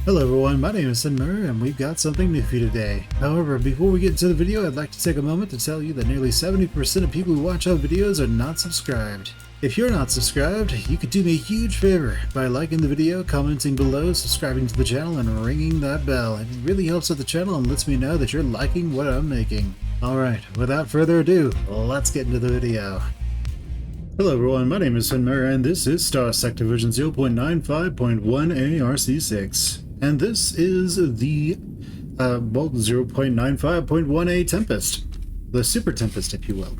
Hello everyone, my name is Muir and we've got something new for you today. However, before we get into the video, I'd like to take a moment to tell you that nearly 70% of people who watch our videos are not subscribed. If you're not subscribed, you could do me a huge favor by liking the video, commenting below, subscribing to the channel, and ringing that bell. It really helps with the channel and lets me know that you're liking what I'm making. Alright, without further ado, let's get into the video. Hello everyone, my name is Muir and this is Starsector version 0.95.1 ARC6. And this is the 0.95.1a Tempest, the Super Tempest, if you will.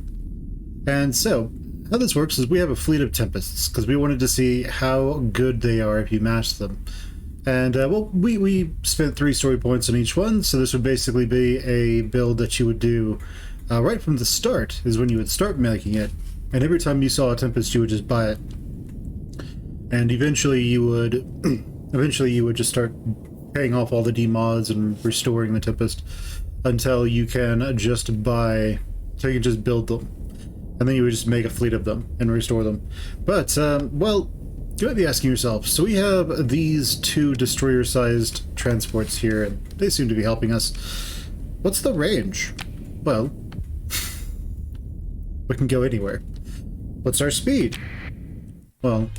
And so, how this works is we have a fleet of Tempests, because we wanted to see how good they are if you match them. And, well, we spent 3 story points on each one, so this would basically be a build that you would do right from the start, is when you would start making it. And every time you saw a Tempest, you would just buy it. And eventually you would... Eventually you would just start paying off all the demods and restoring the Tempest until you can just buy, until you can just build them. And then you would just make a fleet of them and restore them. But, well, you might be asking yourself, so we have these 2 destroyer-sized transports here, and they seem to be helping us. What's the range? Well, we can go anywhere. What's our speed? Well,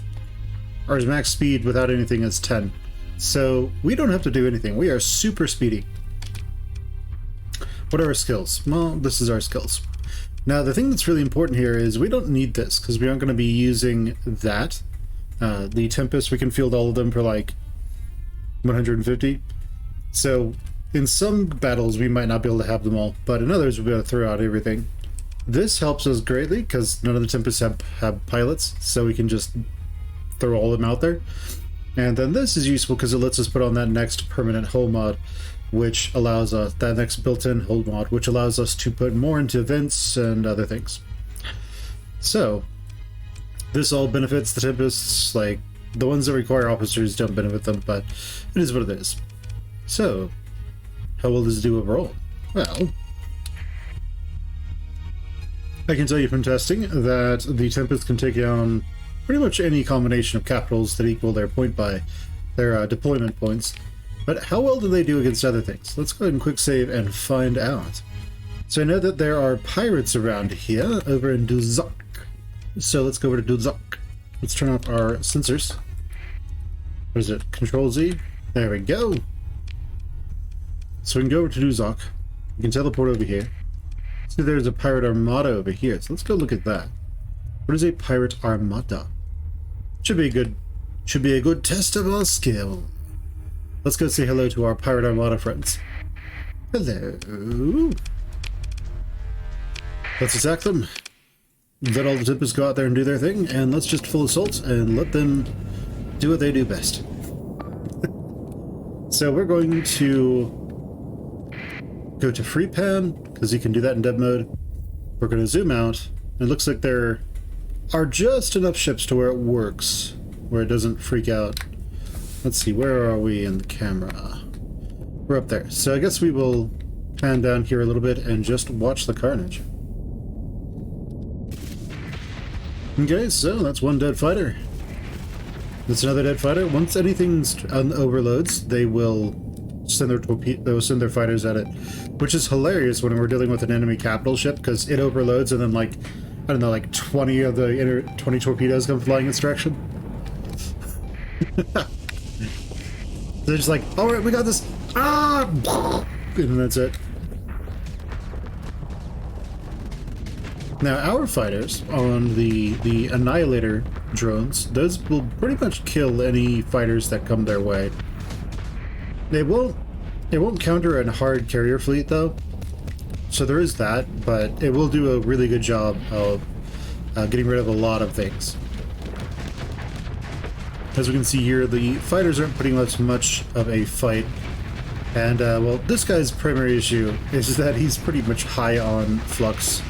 our max speed without anything is 10. So we don't have to do anything. We are super speedy. What are our skills? Well, this is our skills. Now, the thing that's really important here is we don't need this because we aren't going to be using that. The Tempest, we can field all of them for like 150. So in some battles, we might not be able to have them all, but in others, we'll be able to throw out everything. This helps us greatly because none of the Tempests have pilots, so we can just throw all of them out there. And then this is useful because it lets us put on that next permanent hull mod, which allows us, that next built-in hull mod, which allows us to put more into vents and other things. So this all benefits the Tempests. Like, the ones that require officers don't benefit them, but it is what it is. So how will this do overall? Well, I can tell you from testing that the Tempest can take down pretty much any combination of capitals that equal their deployment points. But how well do they do against other things? Let's go ahead and quick save and find out. So I know that there are pirates around here, over in Duzak. So let's go over to Duzak. Let's turn off our sensors. What is it? Control Z. There we go. So we can go over to Duzak. We can teleport over here. See, there's a pirate armada over here. So let's go look at that. What is a pirate armada? Should be a good test of our skill. Let's go say hello to our pirate armada friends. Hello. Let's attack them. Let all the Tempests go out there and do their thing, and let's just full assault and let them do what they do best. So we're going to go to Freepik, because you can do that in dev mode. We're going to zoom out. It looks like there are just enough ships to where it works, where it doesn't freak out. Let's see, where are we in the camera? We're up there. So I guess we will pan down here a little bit and just watch the carnage. Okay, so that's one dead fighter. That's another dead fighter. Once anything's overloads, they will send their fighters at it, which is hilarious when we're dealing with an enemy capital ship, because it overloads and then, like, I don't know, like 20 of the 20 torpedoes come flying its direction. They're just like, all right, we got this. Ah! And that's it. Now, our fighters on the Annihilator drones, those will pretty much kill any fighters that come their way. It won't counter a hard carrier fleet, though. So there is that, but it will do a really good job of getting rid of a lot of things. As we can see here, the fighters aren't putting much of a fight. And, well, this guy's primary issue is that he's pretty much high on flux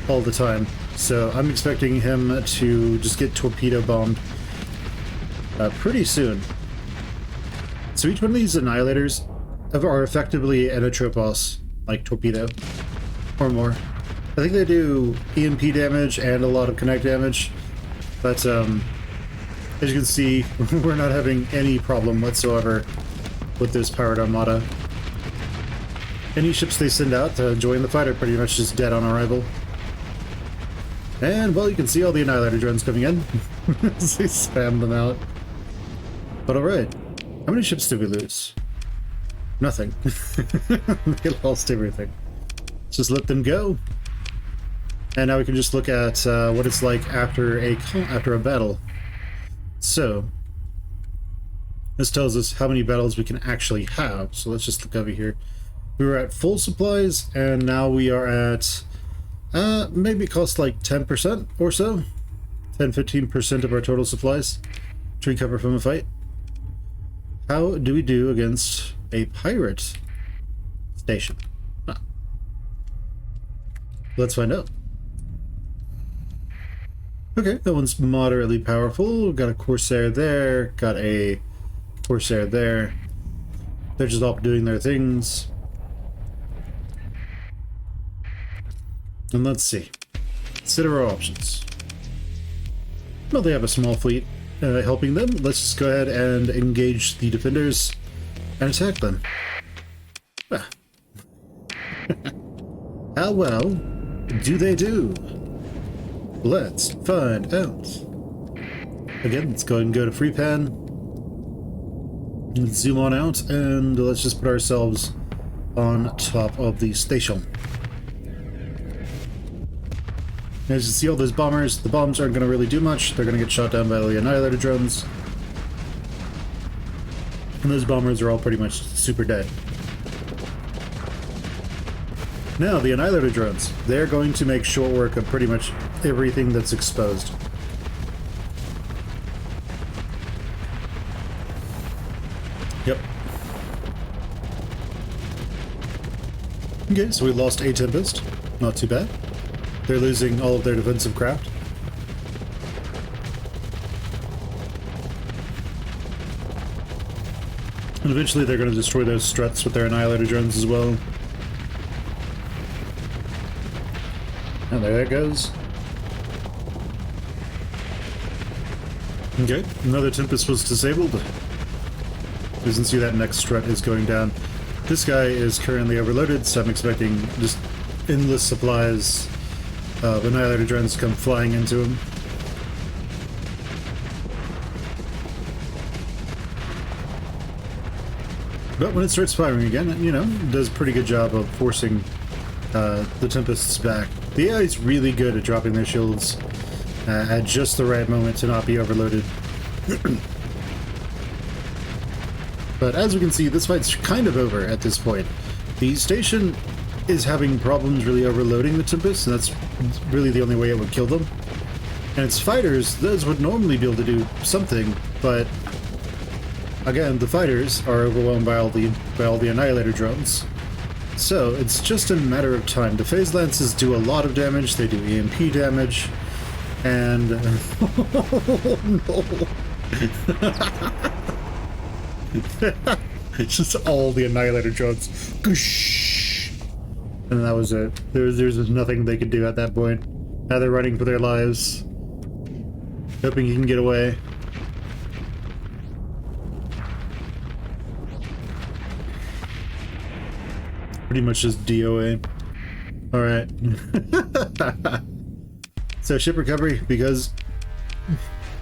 all the time. So I'm expecting him to just get torpedo bombed pretty soon. So each one of these Annihilators are effectively an Atropos, like torpedo, or more. I think they do EMP damage and a lot of kinetic damage, but as you can see, we're not having any problem whatsoever with this pirate armada. Any ships they send out to join the fight are pretty much just dead on arrival. And, well, you can see all the Annihilator drones coming in. As they spam them out. But alright. How many ships did we lose? Nothing. They lost everything. Just let them go. And now we can just look at what it's like after a battle. So, this tells us how many battles we can actually have. So let's just look over here. We were at full supplies, and now we are at, maybe it costs like 10% or so. 10-15% of our total supplies to recover from a fight. How do we do against a pirate station? Huh. Let's find out. Okay, that one's moderately powerful. Got a Corsair there, got a Corsair there. They're just all doing their things. And let's see. Consider our options. Well, they have a small fleet helping them. Let's just go ahead and engage the defenders and attack them. Ah. How well do they do? Let's find out. Again, let's go ahead and go to Freepik. Let's zoom on out, and let's just put ourselves on top of the station. As you see all those bombers, the bombs aren't going to really do much. They're going to get shot down by the Annihilator drones. And those bombers are all pretty much super dead. Now, the Annihilator drones. They're going to make short work of pretty much everything that's exposed. Yep. Okay, so we lost a Tempest. Not too bad. They're losing all of their defensive craft. And eventually they're going to destroy those struts with their Annihilator drones as well. And there that goes. Okay, another Tempest was disabled. You can see that next strut is going down. This guy is currently overloaded, so I'm expecting just endless supplies of Annihilator drones come flying into him. But when it starts firing again, you know, it does a pretty good job of forcing the Tempests back. The AI is really good at dropping their shields at just the right moment to not be overloaded. But as we can see, this fight's kind of over at this point. The station is having problems really overloading the Tempest, and that's really the only way it would kill them. And its fighters, those would normally be able to do something, but again, the fighters are overwhelmed by all the Annihilator drones. So it's just a matter of time. The Phase Lances do a lot of damage, they do EMP damage, and oh no. It's just all the Annihilator drones. Goosh! And that was it. There's just nothing they could do at that point. Now they're running for their lives, hoping he can get away. Pretty much just DOA. Alright. So ship recovery, because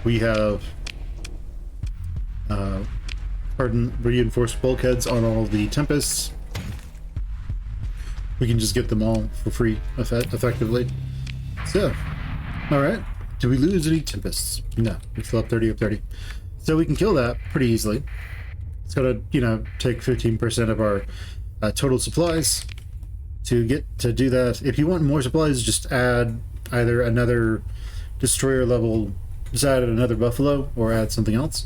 we have reinforced bulkheads on all the Tempests. We can just get them all for free, effectively. So, alright. Did we lose any Tempests? No, we still have 30 of 30. So we can kill that pretty easily. It's gonna, you know, take 15% of our total supplies to do that. If you want more supplies, just add either another destroyer level, just add another Buffalo, or add something else.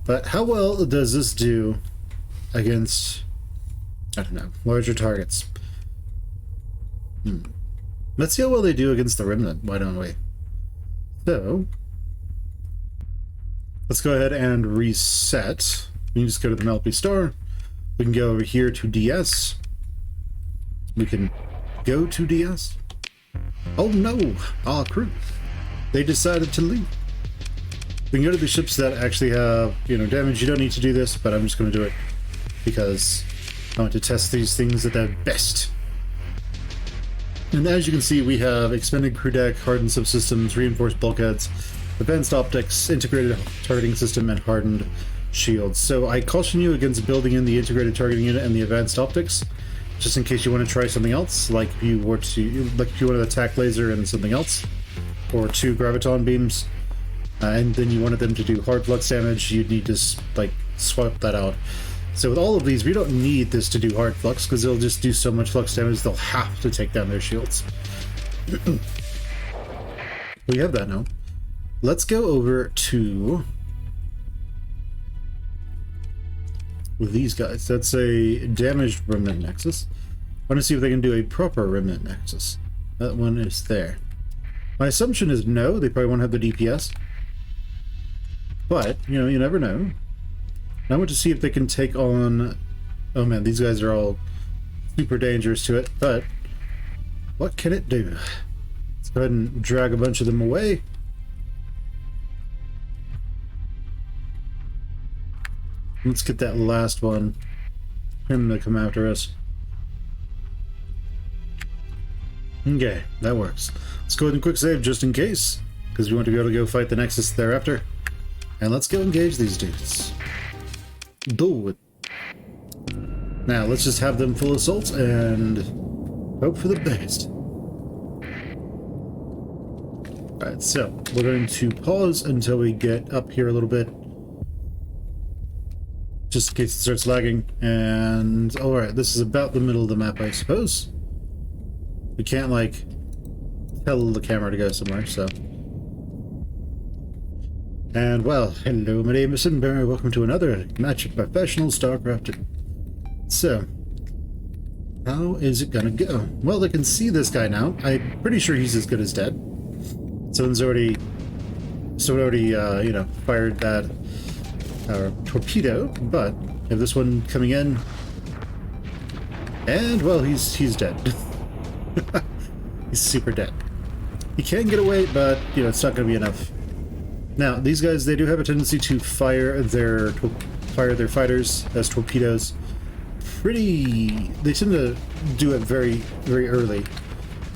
But how well does this do against, I don't know, larger targets? Let's see how well they do against the Remnant, why don't we? So, let's go ahead and reset. We can just go to the Malpy Star. We can go over here to DS. We can go to DS. Oh no! Our crew. They decided to leave. We can go to the ships that actually have, you know, damage. You don't need to do this, but I'm just going to do it because I want to test these things at their best. And as you can see, we have expanded crew deck, hardened subsystems, reinforced bulkheads, advanced optics, integrated targeting system, and hardened shields. So I caution you against building in the integrated targeting unit and the advanced optics, just in case you want to try something else, like if you want to attack laser and something else, or 2 graviton beams, and then you wanted them to do hard flux damage. You'd need to like swap that out. So with all of these, we don't need this to do hard flux, because they'll just do so much flux damage they'll have to take down their shields. We have that now. Let's go over to these guys. That's a damaged remnant nexus. I want to see if they can do a proper remnant nexus. That one is there. My assumption is no, they probably won't have the DPS. But, you know, you never know. I want to see if they can take on... Oh man, these guys are all super dangerous to it, but what can it do? Let's go ahead and drag a bunch of them away. Let's get that last one. Him to come after us. Okay, that works. Let's go ahead and quick save just in case, because we want to be able to go fight the Nexus thereafter. And let's go engage these dudes. Do it. Now, let's just have them full assault and hope for the best. Alright, so we're going to pause until we get up here a little bit, just in case it starts lagging. And alright, this is about the middle of the map, I suppose. We can't, like, tell the camera to go somewhere, so... And, well, hello, my name is Sinberry. Welcome to another match of professional StarCraft. So, how is it gonna go? Well, they can see this guy now. I'm pretty sure he's as good as dead. Someone already, you know, fired that torpedo, but we have this one coming in. And, well, he's dead. He's super dead. He can get away, but, you know, it's not gonna be enough. Now, these guys, they do have a tendency to fire their fighters as torpedoes. They tend to do it very, very early.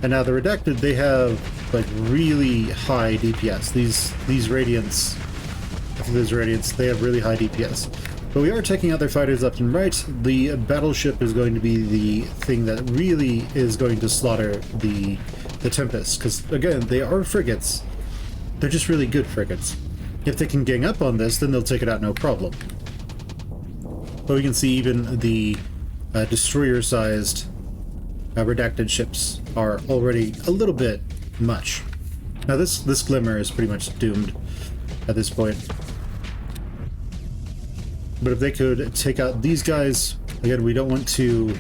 And now the Redacted, they have like really high DPS. These Radiants, after those Radiants, they have really high DPS. But we are taking out their fighters left and right. The battleship is going to be the thing that really is going to slaughter the Tempest, because again, they are frigates. They're just really good frigates. If they can gang up on this, then they'll take it out no problem. But we can see even the destroyer-sized Redacted ships are already a little bit much. Now this Glimmer is pretty much doomed at this point. But if they could take out these guys, again, we don't want to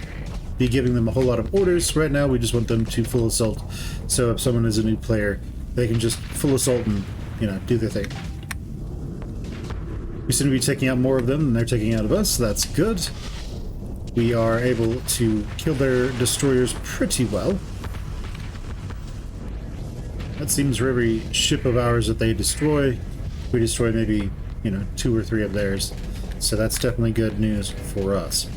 be giving them a whole lot of orders right now. We just want them to full assault. So if someone is a new player, they can just full assault and, you know, do their thing. We seem to be taking out more of them than they're taking out of us, so that's good. We are able to kill their destroyers pretty well. That seems for every ship of ours that they destroy, we destroy maybe, you know, 2 or 3 of theirs. So that's definitely good news for us.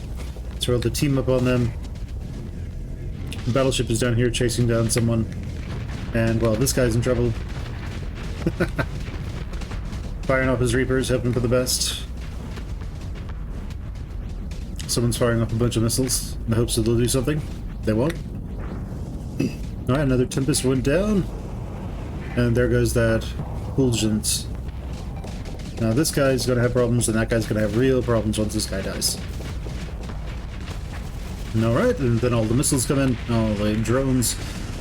So we're able to team up on them. The battleship is down here chasing down someone. And, well, this guy's in trouble. Firing off his Reapers, hoping for the best. Someone's firing off a bunch of missiles in the hopes that they'll do something. They won't. Alright, another Tempest went down. And there goes that Fulgent. Now this guy's gonna have problems, and that guy's gonna have real problems once this guy dies. Alright, and then all the missiles come in, all the drones.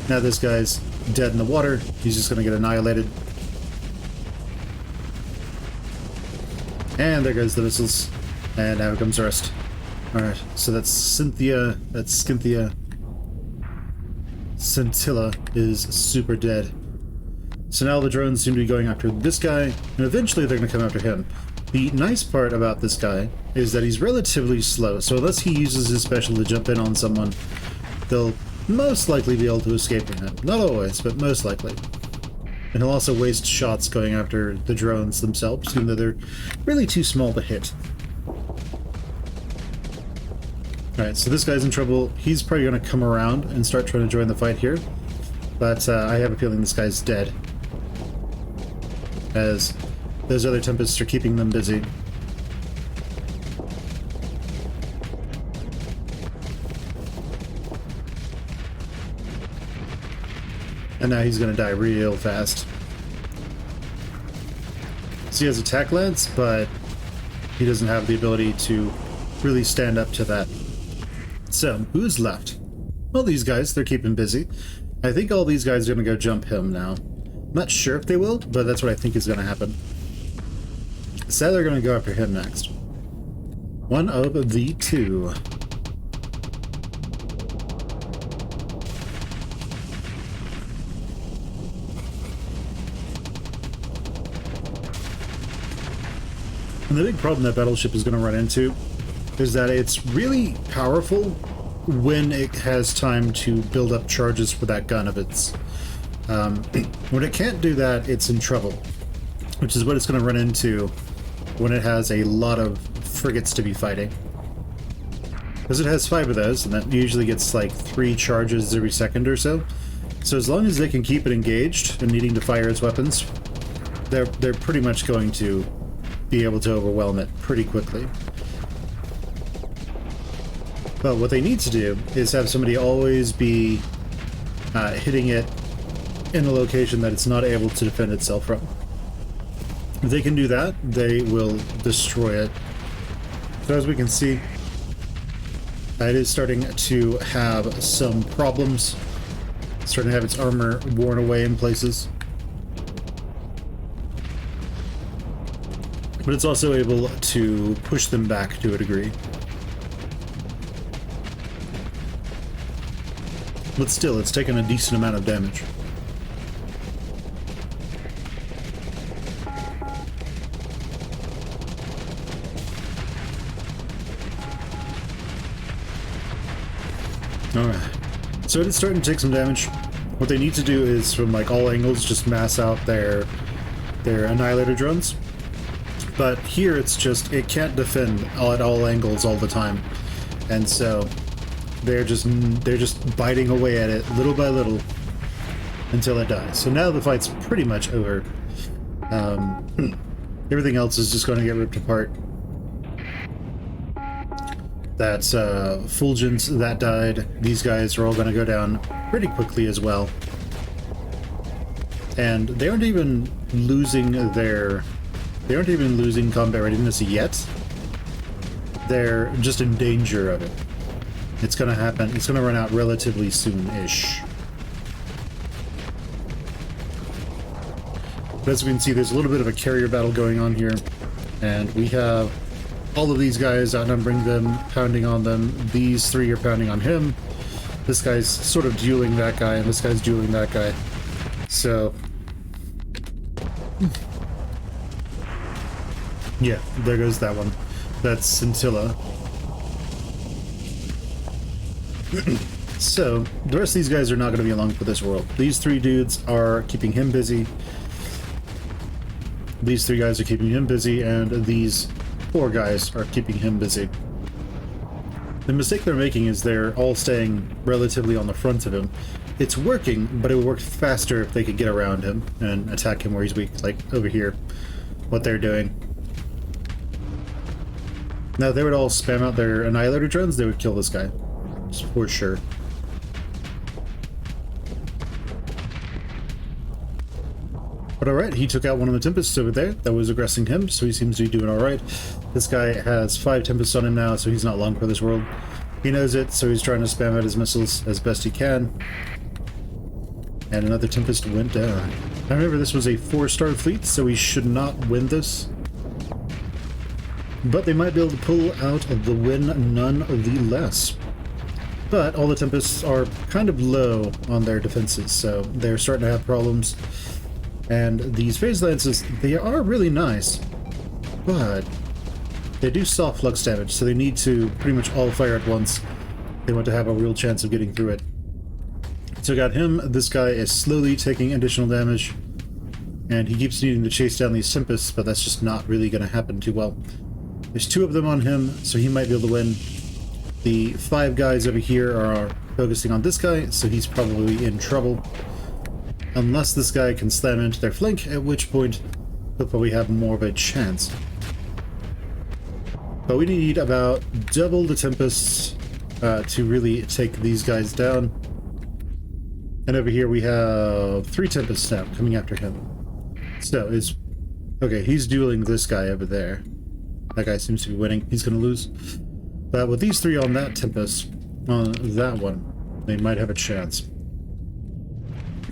Now this guy's dead in the water. He's just gonna get annihilated. And there goes the missiles. And now comes the rest. Alright, so that's Cynthia, that's Skynthia. Scintilla is super dead. So now the drones seem to be going after this guy, and eventually they're going to come after him. The nice part about this guy is that he's relatively slow, so unless he uses his special to jump in on someone, they'll most likely be able to escape from him. Not always, but most likely. And he'll also waste shots going after the drones themselves, even though they're really too small to hit. Alright, so this guy's in trouble. He's probably going to come around and start trying to join the fight here. But I have a feeling this guy's dead, as those other Tempests are keeping them busy. And now he's going to die real fast. So he has attack lance, but he doesn't have the ability to really stand up to that. So, who's left? Well, these guys, they're keeping busy. I think all these guys are going to go jump him now. I'm not sure if they will, but that's what I think is going to happen. So they're going to go after him next. One of the two. And the big problem that Battleship is going to run into is that it's really powerful when it has time to build up charges for that gun of its. When it can't do that, it's in trouble, which is what it's going to run into when it has a lot of frigates to be fighting. Because it has 5 of those, and that usually gets like 3 charges every second or so. So as long as they can keep it engaged and needing to fire its weapons, they're pretty much going to be able to overwhelm it pretty quickly. But what they need to do is have somebody always be hitting it in a location that it's not able to defend itself from. If they can do that, they will destroy it. So as we can see, it is starting to have some problems. It's starting to have its armor worn away in places. But it's also able to push them back to a degree. But still, it's taken a decent amount of damage. Alright. So it is starting to take some damage. What they need to do is, from like all angles, just mass out their Annihilator drones. But here it's just, it can't defend at all angles all the time. And so they're just biting away at it little by little until it dies. So now the fight's pretty much over. Everything else is just going to get ripped apart. That's Fulgence, that died. These guys are all going to go down pretty quickly as well. And they aren't even losing combat readiness yet. They're just in danger of it. It's going to happen. It's going to run out relatively soon-ish. But as we can see, there's a little bit of a carrier battle going on here. And we have all of these guys outnumbering them, pounding on them. These 3 are pounding on him. This guy's sort of dueling that guy, and this guy's dueling that guy. So yeah, there goes that one. That's Scintilla. So, the rest of these guys are not going to be along for this world. These 3 dudes are keeping him busy. These 3 guys are keeping him busy, and these 4 guys are keeping him busy. The mistake they're making is they're all staying relatively on the front of him. It's working, but it would work faster if they could get around him and attack him where he's weak, like over here, what they're doing. Now, if they would all spam out their Annihilator drones, they would kill this guy. For sure. But alright, he took out one of the Tempests over there that was aggressing him, so he seems to be doing alright. This guy has 5 Tempests on him now, so he's not long for this world. He knows it, so he's trying to spam out his missiles as best he can. And another Tempest went down. Now remember, this was a 4-star fleet, so we should not win this. But they might be able to pull out the win nonetheless. But all the Tempests are kind of low on their defenses, so they're starting to have problems. And these phase lances, they are really nice, but they do soft flux damage, so they need to pretty much all fire at once. They want to have a real chance of getting through it. So got him. This guy is slowly taking additional damage, and he keeps needing to chase down these Tempests, but that's just not really going to happen too well. There's 2 of them on him, so he might be able to win. The 5 guys over here are focusing on this guy, so he's probably in trouble. Unless this guy can slam into their flank, at which point he'll probably have more of a chance. But we need about double the Tempests to really take these guys down. And over here we have 3 Tempests now coming after him. So is okay, he's dueling this guy over there. That guy seems to be winning. He's gonna lose. But with these 3 on that Tempest, on that one, they might have a chance.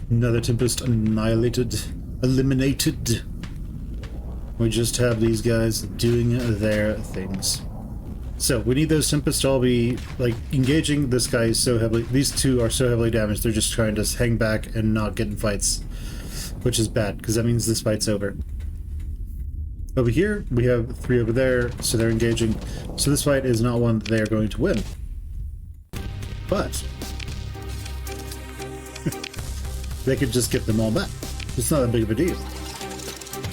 Another Tempest annihilated, eliminated. We just have these guys doing their things. So we need those Tempests to all be like engaging. This guy is so heavily, these 2 are so heavily damaged, they're just trying to hang back and not get in fights, which is bad because that means this fight's over. Over here we have 3 over there, so they're engaging. So this fight is not one that they are going to win. But they could just get them all back. It's not that big of a deal.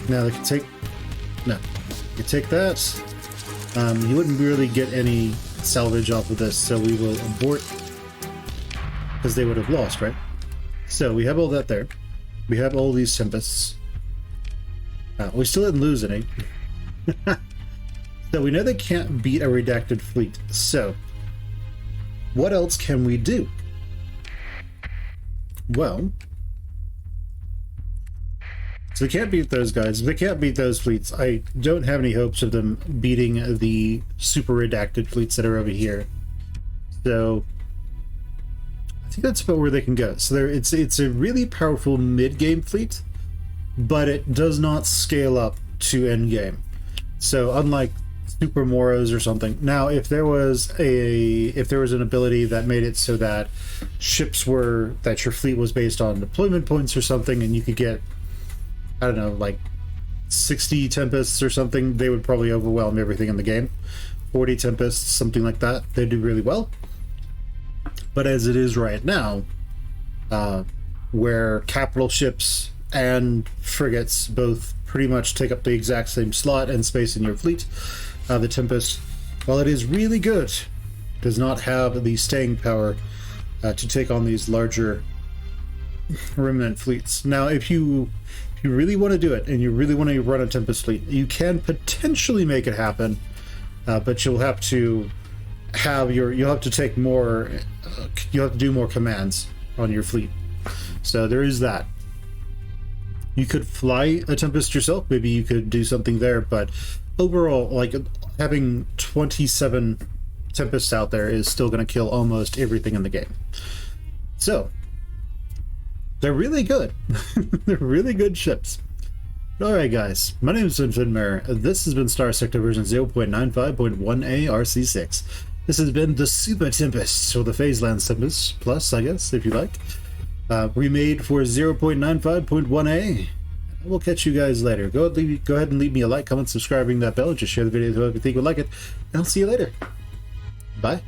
Now they can take, no, you take that. You wouldn't really get any salvage off of this, so we will abort because they would have lost, right? So we have all that there. We have all these Tempests. We still didn't lose any. So we know they can't beat a redacted fleet. So what else can we do? Well, so they can't beat those guys. If they can't beat those fleets, I don't have any hopes of them beating the super redacted fleets that are over here. So I think that's about where they can go. So it's a really powerful mid-game fleet, but it does not scale up to end game. So unlike Super Moros or something. Now, if there was an ability that made it so that that your fleet was based on deployment points or something, and you could get, I don't know, like 60 Tempests or something, they would probably overwhelm everything in the game. 40 Tempests, something like that, they do really well. But as it is right now, where capital ships and frigates both pretty much take up the exact same slot and space in your fleet, the Tempest, while it is really good, does not have the staying power to take on these larger remnant fleets. Now, if you really want to do it and you really want to run a Tempest fleet, you can potentially make it happen, but you'll have to take more, you'll have to do more commands on your fleet. So there is that. You could fly a Tempest yourself, maybe you could do something there, but overall, like, having 27 Tempests out there is still going to kill almost everything in the game. So they're really good. They're really good ships. Alright guys, my name is Muir. This has been Starsector version 0.95.1a RC6. This has been the Super Tempest, or the Phaseland Tempest Plus, I guess, if you like. Remade for 0.95.1a. We'll catch you guys later. Go ahead and leave me a like, comment, subscribing, that bell, just share the video with whoever you think would like it, and I'll see you later. Bye.